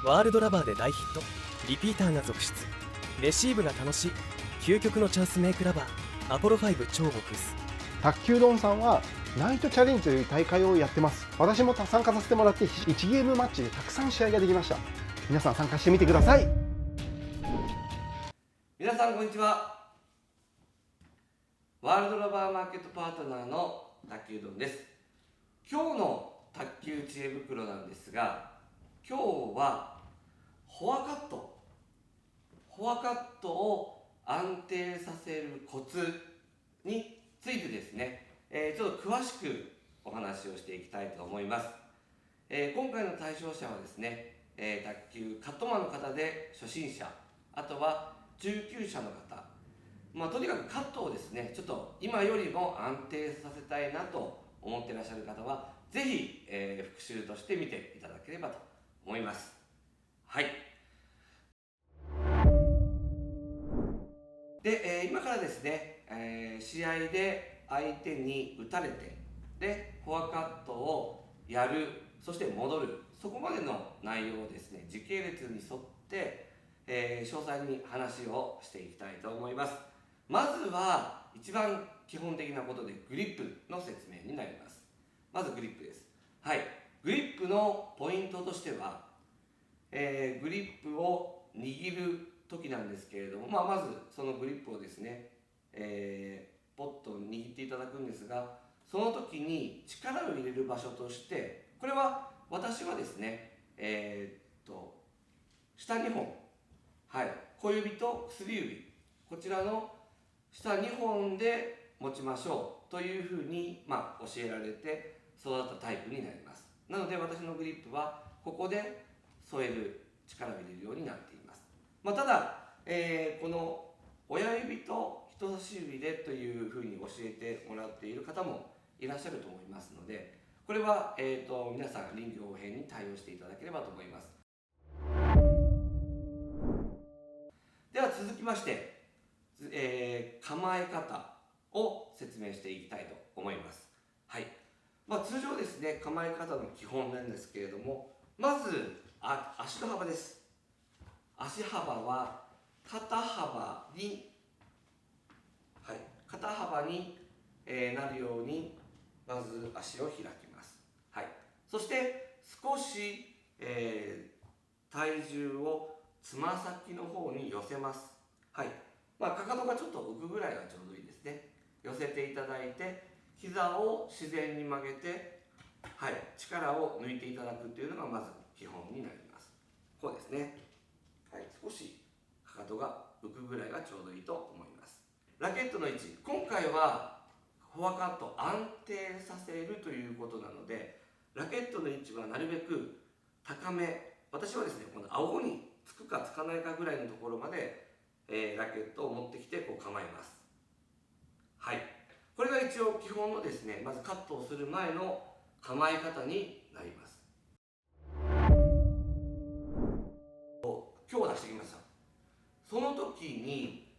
ワールドラバーで大ヒット、リピーターが続出、レシーブが楽しい究極のチャンスメイクラバー、アポロ5超極薄。卓球ドンさんはナイトチャレンジという大会をやってます。私も参加させてもらって1ゲームマッチでたくさん試合ができました。皆さん参加してみてください。皆さんこんにちは。ワールドラバーマーケットパートナーの卓球ドンです。今日の卓球知恵袋なんですが、今日はフォアカットを安定させるコツについてですね、ちょっと詳しくお話をしていきたいと思います。今回の対象者はですね、卓球カットマンの方で初心者、あとは中級者の方、とにかくカットをですね、ちょっと今よりも安定させたいなと思っていらっしゃる方はぜひ、復習として見ていただければと思います。はい。で、今からですね、試合で相手に打たれて、でフォアカットをやる、そして戻る、そこまでの内容をですね、時系列に沿って、詳細に話をしていきたいと思います。まずは一番基本的なことでグリップの説明になります。まずグリップです。はい。グリップのポイントとしては、グリップを握る時なんですけれども、まずそのグリップをですね、ポッと握っていただくんですが、その時に力を入れる場所として、これは私はですね、下2本、はい、小指と薬指、こちらの下2本で持ちましょうというふうに、教えられて育ったタイプになります。なので私のグリップはここで添える、力を入れるようになっています。ただ、この親指と人差し指でというふうに教えてもらっている方もいらっしゃると思いますので、これは、皆さん臨機応変に対応していただければと思います。では続きまして、構え方を説明していきたいと思います。はい。通常ですね、構え方の基本なんですけれども、まず足の幅です。足幅は肩幅に、なるようにまず足を開きます。はい。そして少し、体重をつま先の方に寄せます。はい。かかとがちょっと浮くぐらいがちょうどいいですね。寄せていただいて、膝を自然に曲げて、はい、力を抜いていただくというのがまず基本になります。こうですね。はい、少しかかとが浮くぐらいがちょうどいいと思います。ラケットの位置、今回はフォアカット安定させるということなので、ラケットの位置はなるべく高め、私はですね、この顎につくかつかないかぐらいのところまで、ラケットを持ってきてこう構えます。はい。これが一応基本のですね、まずカットをする前の構え方になります。今日出してきました。その時に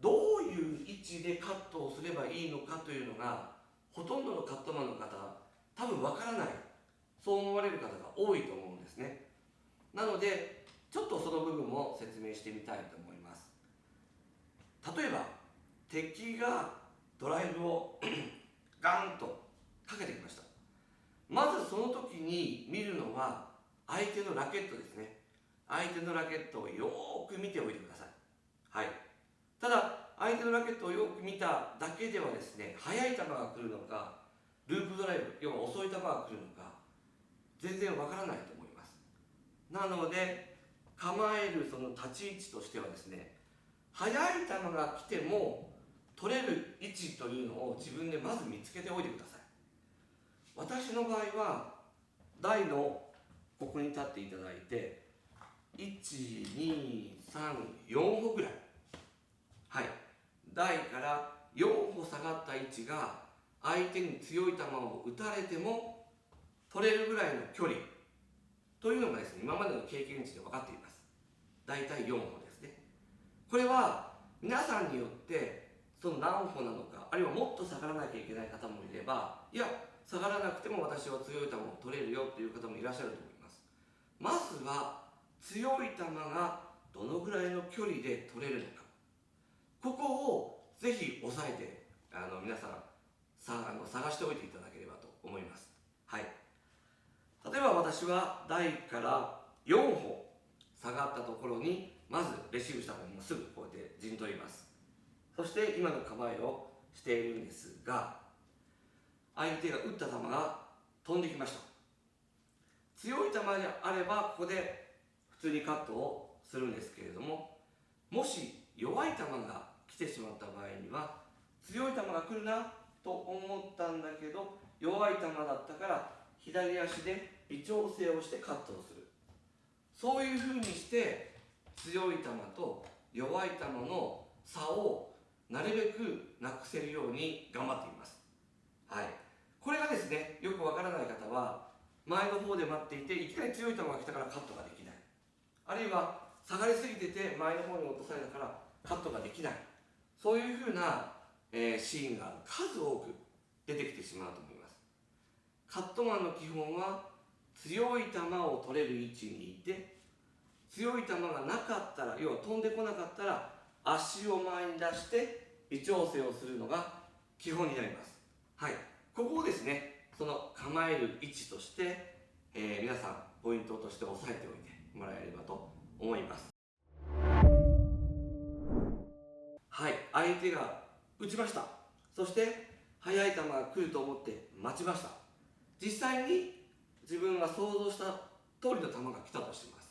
どういう位置でカットをすればいいのかというのが、ほとんどのカットマンの方多分わからない、そう思われる方が多いと思うんですね。なのでちょっとその部分も説明してみたいと思います。例えば敵がドライブをガンとかけてきました。まずその時に見るのは相手のラケットですね。相手のラケットをよーく見ておいてください。はい。ただ相手のラケットをよく見ただけではですね、速い球が来るのか、ループドライブ、要は遅い球が来るのか、全然わからないと思います。なので構えるその立ち位置としてはですね、速い球が来ても取れる位置というのを自分でまず見つけておいてください。私の場合は台のここに立っていただいて、1、2、3、4歩ぐらい、はい、台から4歩下がった位置が相手に強い球を打たれても取れるぐらいの距離というのがですね、今までの経験値で分かっています。大体4歩ですね。これは皆さんによってその何歩なのか、あるいはもっと下がらなきゃいけない方もいれば、いや下がらなくても私は強い球を取れるよという方もいらっしゃると思います。まずは強い球がどのぐらいの距離で取れるのか、ここをぜひ押さえて皆さん探しておいていただければと思います。はい、例えば私は台から4歩下がったところにまずレシーブしたのにすぐこうやって陣取ります。そして今の構えをしているんですが、相手が打った球が飛んできました。強い球であればここで普通にカットをするんですけれども、もし弱い球が来てしまった場合には、強い球が来るなと思ったんだけど弱い球だったから左足で微調整をしてカットをする、そういうふうにして強い球と弱い球の差をなるべくなくせるように頑張っています。はい、これがですね、よくわからない方は前の方で待っていていきなり強い球が来たからカットができない、あるいは下がりすぎてて前の方に落とされたからカットができない、そういうふうな、シーンが数多く出てきてしまうと思います。カットマンの基本は強い球を取れる位置にいて、強い球がなかったら、要は飛んでこなかったら足を前に出して微調整をするのが基本になります。はい、ここをですね、その構える位置として、皆さんポイントとして押さえておいてもらえればと思います。はい、相手が打ちました。そして速い球が来ると思って待ちました。実際に自分が想像した通りの球が来たとします。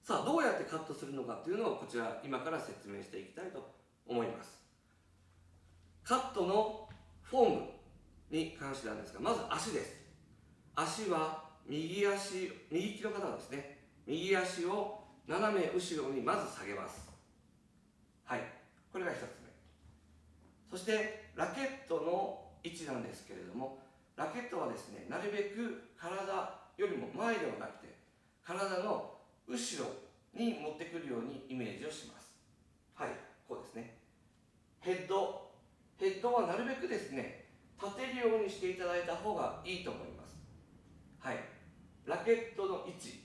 さあ、どうやってカットするのかというのをこちら今から説明していきたいと思います。カットのフォームに関してなんですが、まず足です。足は右利きの方はですね、右足を斜め後ろにまず下げます。はい、これが1つ目。そしてラケットの位置なんですけれども、ラケットはですね、なるべく体よりも前ではなくて体の後ろに持ってくるようにイメージをします。はい、こうですね。ヘッドはなるべくですね、立てるようにしていただいた方がいいと思います。はい、ラケットの位置、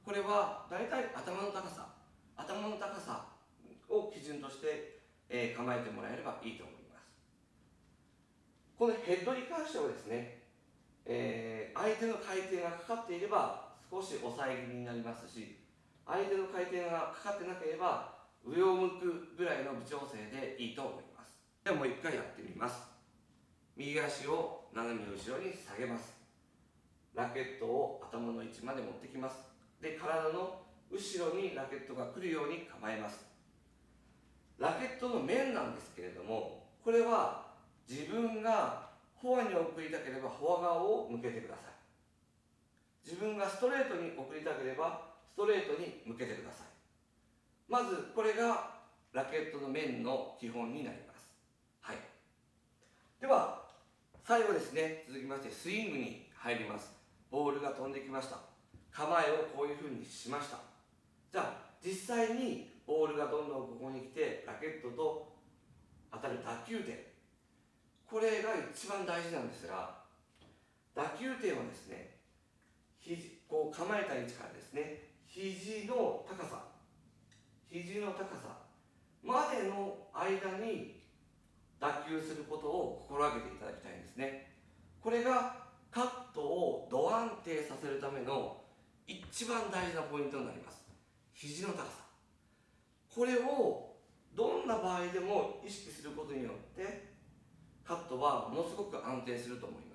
これはだいたい頭の高さを基準として、構えてもらえればいいと思います。このヘッドに関してはですね、相手の回転がかかっていれば少し抑え気味になりますし、相手の回転がかかってなければ上を向くぐらいの微調整でいいと思います。ではもう一回やってみます。右足を斜め後ろに下げます。ラケットを頭の位置まで持ってきます。で、体の後ろにラケットが来るように構えます。ラケットの面なんですけれども、これは自分がフォアに送りたければフォア側を向けてください。自分がストレートに送りたければストレートに向けてください。まずこれがラケットの面の基本になります。はい、では最後ですね、続きましてスイングに入ります。ボールが飛んできました。構えをこういうふうにしました。じゃあ実際にボールがどんどんここに来てラケットと当たる打球点、これが一番大事なんですが、打球点はですね、こう構えた位置からですね、肘の高さまでの間に打球することを心がけていただきたいんですね。これがカットを度安定させるための一番大事なポイントになります。肘の高さ、これをどんな場合でも意識することによってカットはものすごく安定すると思います。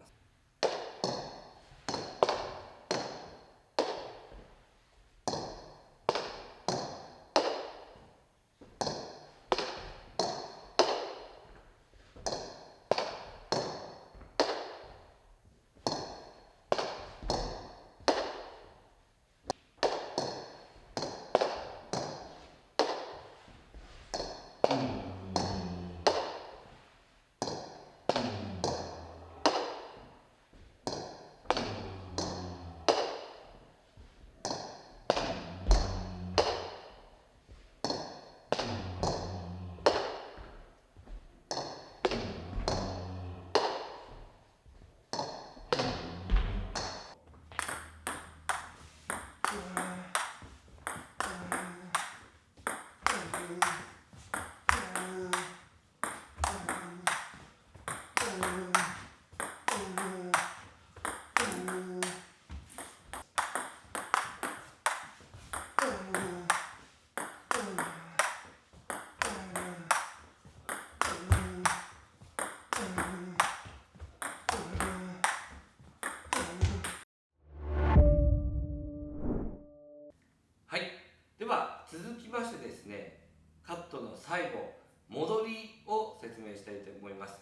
最後戻りを説明したいと思います。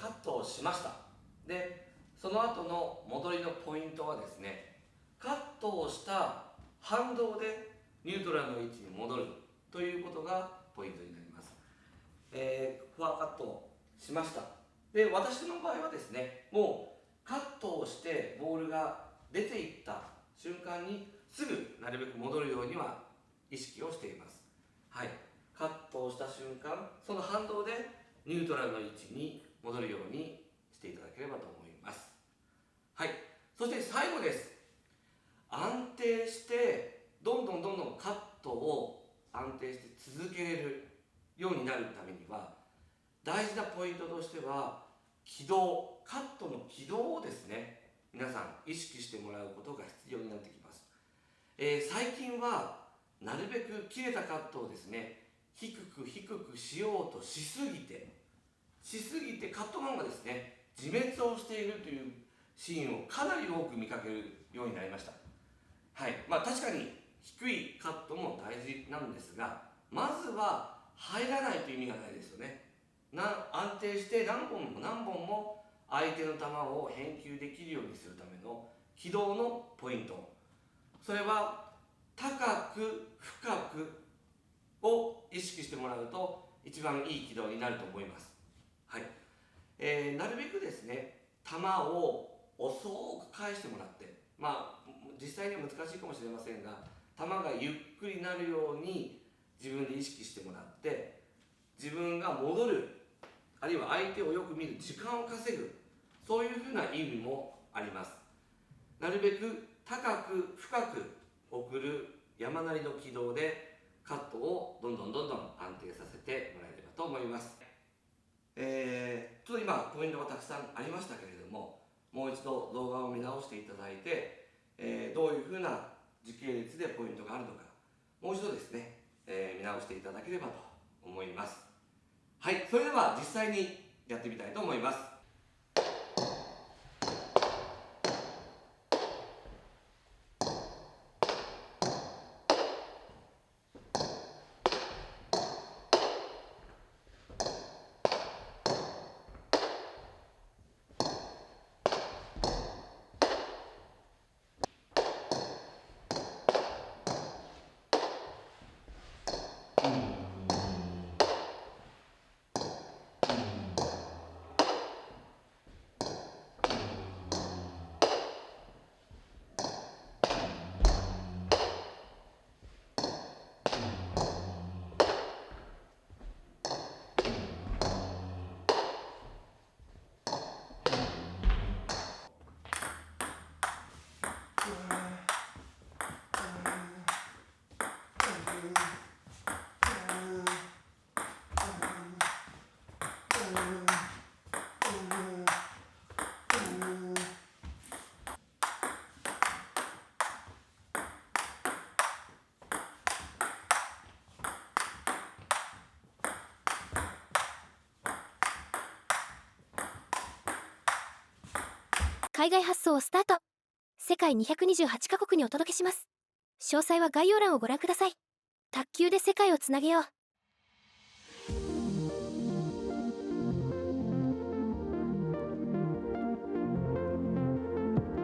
カットをしました。でその後の戻りのポイントはですね、カットをした反動でニュートラルの位置に戻るということがポイントになります。フォアカットをしました。で私の場合はですね、もうカットをしてボールが出ていった瞬間にすぐなるべく戻るようには意識をしています。はい、カットをした瞬間、その反動でニュートラルの位置に戻るようにしていただければと思います。はい、そして最後です。安定してどんどんカットを安定して続けれるようになるためには、大事なポイントとしては軌道、カットの軌道をですね、皆さん意識してもらうことが必要になってきます。最近はなるべく切れたカットをですね、低くしようとしすぎてカットマンがですね、自滅をしているというシーンをかなり多く見かけるようになりました。はい、確かに低いカットも大事なんですが、まずは入らないと意味がないですよね。安定して何本も相手の球を返球できるようにするための軌道のポイント、それは高く深くを意識してもらうと一番いい軌道になると思います。はい、なるべくですね、球を遅く返してもらって、実際には難しいかもしれませんが、球がゆっくりなるように自分で意識してもらって、自分が戻る、あるいは相手をよく見る時間を稼ぐ、そういうふうな意味もあります。なるべく高く深く送る山なりの軌道でカットをどんどん安定させてもらえればと思います。ちょっと今ポイントがたくさんありましたけれども、もう一度動画を見直していただいて、どういうふうな時系列でポイントがあるのか、もう一度ですね、見直していただければと思います。はい、それでは実際にやってみたいと思います。海外発送スタート。世界228カ国にお届けします。詳細は概要欄をご覧ください。卓球で世界をつなげよう。